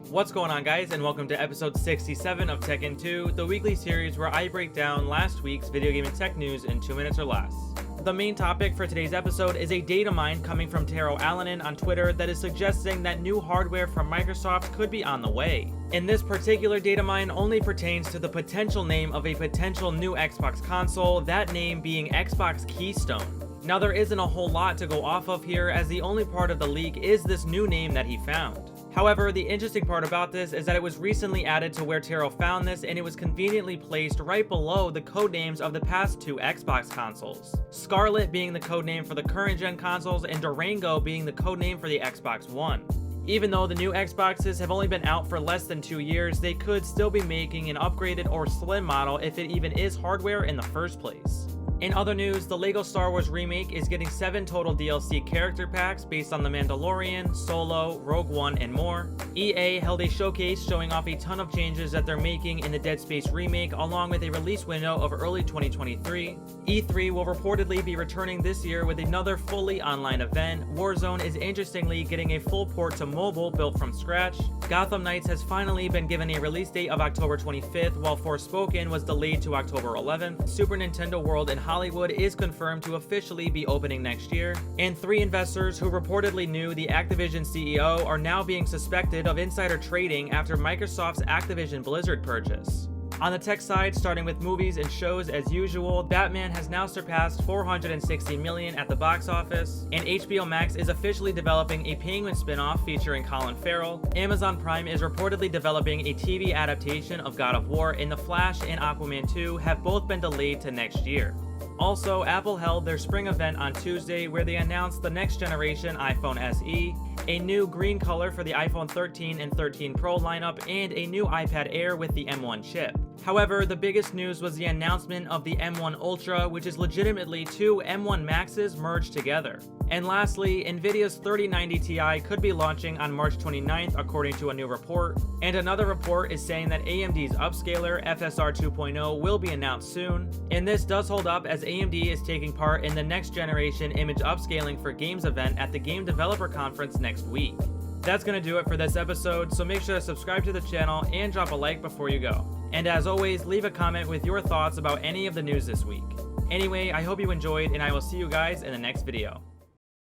What's going on, guys, and welcome to episode 67 of Tech in 2, the weekly series where I break down last week's video game and tech news in 2 minutes or less. The main topic for today's episode is a data mine coming from Taro Alanin on Twitter that is suggesting that new hardware from Microsoft could be on the way. And this particular data mine only pertains to the potential name of a potential new Xbox console, that name being Xbox Keystone. Now, there isn't a whole lot to go off of here, as the only part of the leak is this new name that he found. However, the interesting part about this is that it was recently added to where Taro found this, and it was conveniently placed right below the codenames of the past two Xbox consoles. Scarlet being the codename for the current gen consoles, and Durango being the codename for the Xbox One. Even though the new Xboxes have only been out for less than 2 years, they could still be making an upgraded or slim model if it even is hardware in the first place. In other news, the LEGO Star Wars remake is getting 7 total DLC character packs based on The Mandalorian, Solo, Rogue One, and more. EA held a showcase showing off a ton of changes that they're making in the Dead Space Remake, along with a release window of early 2023. E3 will reportedly be returning this year with another fully online event. Warzone is interestingly getting a full port to mobile built from scratch. Gotham Knights has finally been given a release date of October 25th, while Forspoken was delayed to October 11th. Super Nintendo World in Hollywood is confirmed to officially be opening next year, and 3 investors who reportedly knew the Activision CEO are now being suspected of insider trading after Microsoft's Activision Blizzard purchase. On the tech side, starting with movies and shows as usual, Batman has now surpassed $460 million at the box office, and HBO Max is officially developing a Penguin spin-off featuring Colin Farrell. Amazon Prime is reportedly developing a TV adaptation of God of War, and The Flash and Aquaman 2 have both been delayed to next year. Also, Apple held their spring event on Tuesday where they announced the next generation iPhone SE, a new green color for the iPhone 13 and 13 Pro lineup, and a new iPad Air with the M1 chip. However, the biggest news was the announcement of the M1 Ultra, which is legitimately 2 M1 Maxes merged together. And lastly, Nvidia's 3090 Ti could be launching on March 29th according to a new report, and another report is saying that AMD's upscaler FSR 2.0 will be announced soon. And this does hold up, as AMD is taking part in the next generation image upscaling for games event at the Game Developer Conference next week. That's gonna do it for this episode, so make sure to subscribe to the channel and drop a like before you go. And as always, leave a comment with your thoughts about any of the news this week. Anyway, I hope you enjoyed, and I will see you guys in the next video.